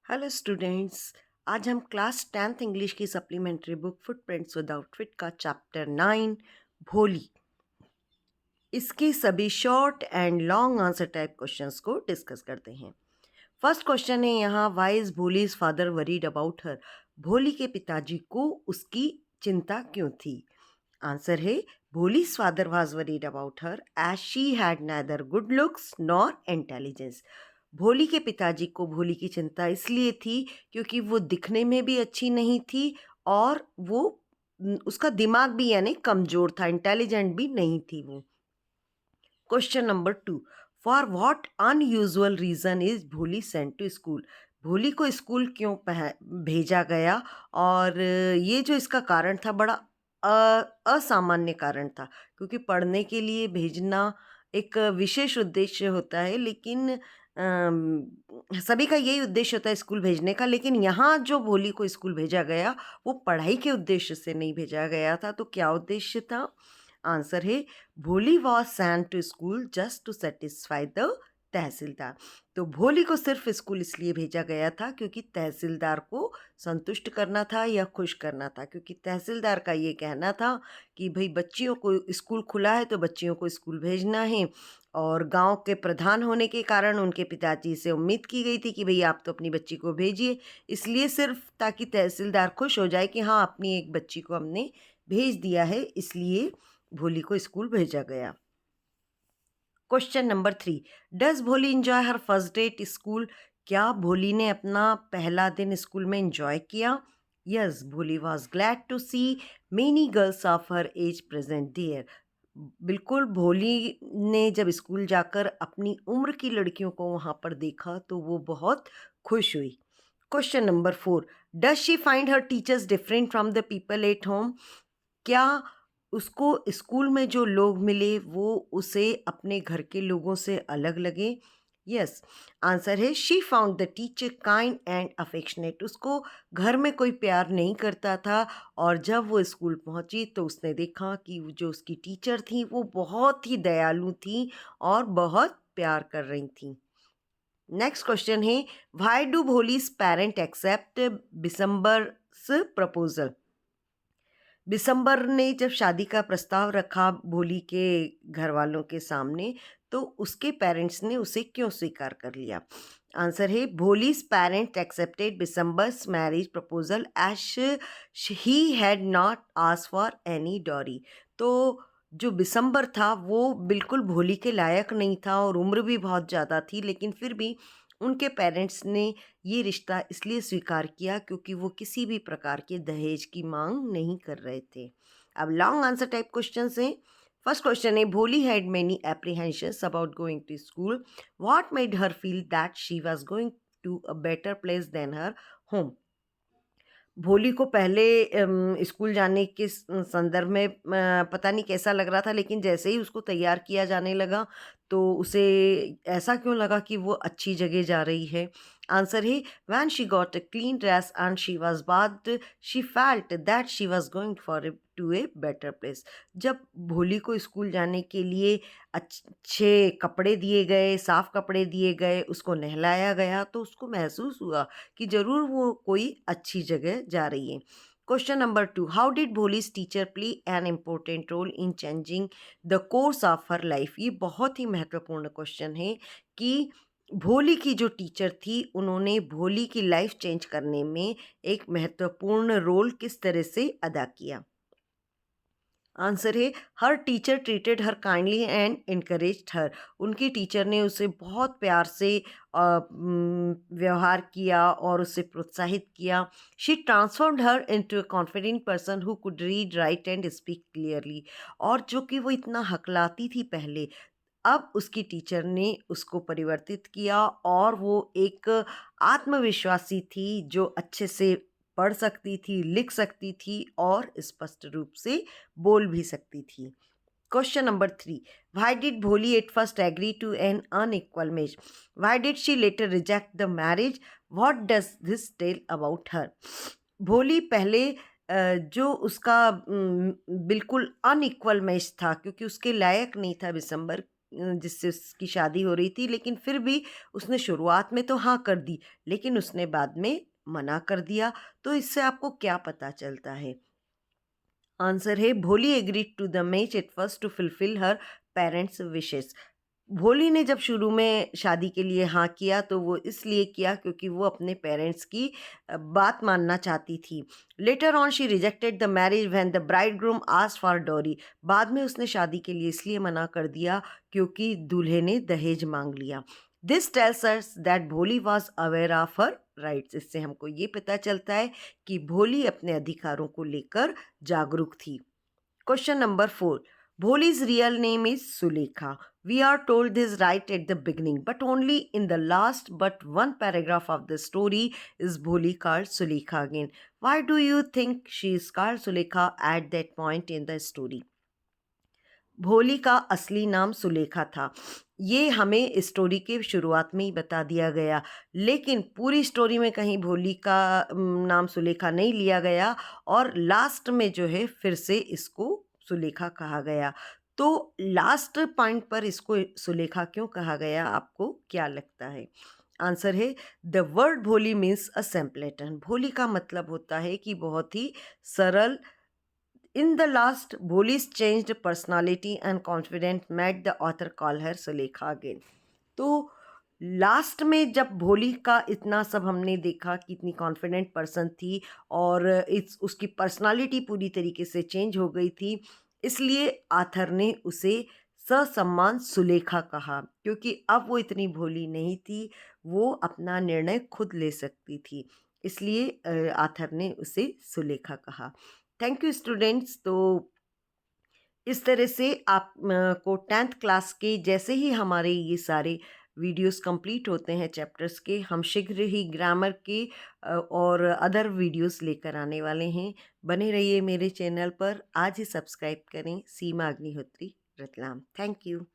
Hello students. आज हम class 10th English की supplementary book footprints with outfit का चैप्टर 9 भोली, इसके सभी short and long answer type questions को डिस्कस करते हैं। फर्स्ट क्वेश्चन है यहाँ, why is Bholi's father worried about her. भोली के पिताजी को उसकी चिंता क्यों थी? आंसर है, Bholi's father was worried about her as she had neither good looks nor intelligence. Bholi के पिताजी को भोली की चिंता इसलिए थी क्योंकि वो दिखने में भी अच्छी नहीं थी और वो उसका दिमाग भी यानी कमज़ोर था, इंटेलिजेंट भी नहीं थी वो। Question number 2, for what unusual reason is भोली सेंट टू स्कूल। भोली को स्कूल क्यों भेजा गया? और ये जो इसका कारण था बड़ा असामान्य कारण था, क्योंकि पढ़ने के लिए भेजना एक विशेष उद्देश्य होता है, लेकिन सभी का यही उद्देश्य होता है स्कूल भेजने का, लेकिन यहाँ जो भोली को स्कूल भेजा गया वो पढ़ाई के उद्देश्य से नहीं भेजा गया था। तो क्या उद्देश्य था? आंसर है, Bholi was sent to school just to satisfy the tehsildar. तो भोली को सिर्फ स्कूल इसलिए भेजा गया था क्योंकि तहसीलदार को संतुष्ट करना था या खुश करना था, क्योंकि तहसीलदार का ये कहना था कि भाई बच्चियों को स्कूल खुला है तो बच्चियों को स्कूल भेजना है, और गांव के प्रधान होने के कारण उनके पिताजी से उम्मीद की गई थी कि भाई आप तो अपनी बच्ची को भेजिए, इसलिए सिर्फ ताकि तहसीलदार खुश हो जाए कि हाँ अपनी एक बच्ची को हमने भेज दिया है, इसलिए भोली को स्कूल भेजा गया। क्वेश्चन नंबर 3, डज भोली enjoy her first day at school. क्या भोली ने अपना पहला दिन स्कूल में एंजॉय किया? Yes, Bholi was glad to see many girls of her age present there. बिल्कुल, भोली ने जब स्कूल जाकर अपनी उम्र की लड़कियों को वहाँ पर देखा तो वो बहुत खुश हुई। Question number 4, does she find her teachers different from the people at home. क्या उसको स्कूल में जो लोग मिले वो उसे अपने घर के लोगों से अलग लगे? यस, आंसर है, she found the teacher kind and affectionate. उसको घर में कोई प्यार नहीं करता था, और जब वो स्कूल पहुंची तो उसने देखा कि वो जो उसकी टीचर थी वो बहुत ही दयालु थी और बहुत प्यार कर रही थी। नेक्स्ट क्वेश्चन है, why do Bholi's parent accept Bishamber's proposal. Bishamber ने जब शादी का प्रस्ताव रखा भोली के घर वालों के सामने, तो उसके पेरेंट्स ने उसे क्यों स्वीकार कर लिया? आंसर है, Bholi's parents accepted Bishamber's marriage proposal as he had not asked for any dowry. तो जो दिसंबर था वो बिल्कुल भोली के लायक नहीं था और उम्र भी बहुत ज़्यादा थी, लेकिन फिर भी उनके पेरेंट्स ने ये रिश्ता इसलिए स्वीकार किया क्योंकि वो किसी भी प्रकार के दहेज की मांग नहीं कर रहे थे। अब लॉन्ग आंसर टाइप क्वेश्चन हैं। फर्स्ट क्वेश्चन है, Bholi had many apprehensions about going to school. What made her feel that she was going to a better place than her home. Bholi को पहले स्कूल जाने के संदर्भ में पता नहीं कैसा लग रहा था, लेकिन जैसे ही उसको तैयार किया जाने लगा तो उसे ऐसा क्यों लगा कि वो अच्छी जगह जा रही है? आंसर है, when she got a clean dress and she was bath she felt that she was going for to a better place. जब भोली को स्कूल जाने के लिए अच्छे कपड़े दिए गए, साफ कपड़े दिए गए, उसको नहलाया गया, तो उसको महसूस हुआ कि ज़रूर वो कोई अच्छी जगह जा रही है। Question number 2, how did Bholi's teacher play an important role in changing the course of her life. ये बहुत ही महत्वपूर्ण क्वेश्चन है कि भोली की जो टीचर थी उन्होंने भोली की लाइफ चेंज करने में एक महत्वपूर्ण रोल किस तरह से अदा किया? आंसर है, her teacher treated her kindly and encouraged her. उनकी टीचर ने उसे बहुत प्यार से व्यवहार किया और उसे प्रोत्साहित किया। She transformed her into a confident person who could read write and speak clearly. और जो कि वो इतना हकलाती थी पहले, अब उसकी टीचर ने उसको परिवर्तित किया और वो एक आत्मविश्वासी थी जो अच्छे से पढ़ सकती थी, लिख सकती थी और स्पष्ट रूप से बोल भी सकती थी। Question number 3, why did Bholi at first agree to an unequal match. Why did she later reject the marriage. What does this tell about her. Bholi पहले जो उसका बिल्कुल अनइक्वल मैच था, क्योंकि उसके लायक नहीं था दिसंबर, जिससे उसकी शादी हो रही थी, लेकिन फिर भी उसने शुरुआत में तो हाँ कर दी, लेकिन उसने बाद में मना कर दिया। तो इससे आपको क्या पता चलता है? आंसर है Bholi agreed to the match at first to fulfil her parents wishes. Bholi ने जब शुरू में शादी के लिए हाँ किया तो वो इसलिए किया क्योंकि वो अपने पेरेंट्स की बात मानना चाहती थी। Later on she rejected the marriage when the bride groom asked for डोरी। बाद में उसने शादी के लिए इसलिए मना कर दिया क्योंकि दूल्हे ने दहेज मांग लिया। दिस टेल्स अस दैट भोली was aware of her rights. इससे हमको ये पता चलता है कि भोली अपने अधिकारों को लेकर जागरूक थी। Question number 4, Bholi's real name is Sulekha. We are told this right at the beginning, but only in the last but one paragraph of the story is Bholi called Sulekha again. Why do you think she is called Sulekha at that point in the story? भोली का असली नाम सुलेखा था। ये हमें story के शुरुआत में ही बता दिया गया, लेकिन पूरी स्टोरी में कहीं भोली का नाम सुलेखा नहीं लिया गया और लास्ट में जो है फिर से इसको सुलेखा कहा गया। तो लास्ट पॉइंट पर इसको सुलेखा क्यों कहा गया, आपको क्या लगता है? आंसर है द वर्ड भोली मीन्स अ सिंपलेटन। भोली का मतलब होता है कि बहुत ही सरल। In the last, Bholi's changed personality and confidence made the author call her Sulekha again. तो लास्ट में जब भोली का इतना सब हमने देखा कि इतनी कॉन्फिडेंट पर्सन थी और इस उसकी पर्सनालिटी पूरी तरीके से चेंज हो गई थी, इसलिए आथर ने उसे ससम्मान सुलेखा कहा, क्योंकि अब वो इतनी भोली नहीं थी, वो अपना निर्णय खुद ले सकती थी। इसलिए आथर ने उसे सुलेखा कहा। Thank you students. तो इस तरह से आप को 10th क्लास के जैसे ही हमारे ये सारे वीडियोस कंप्लीट होते हैं चैप्टर्स के, हम शीघ्र ही ग्रामर के और अदर वीडियोस लेकर आने वाले हैं। बने रहिए मेरे चैनल पर। आज ही सब्सक्राइब करें। सीमा अग्निहोत्री, रतलाम। Thank you.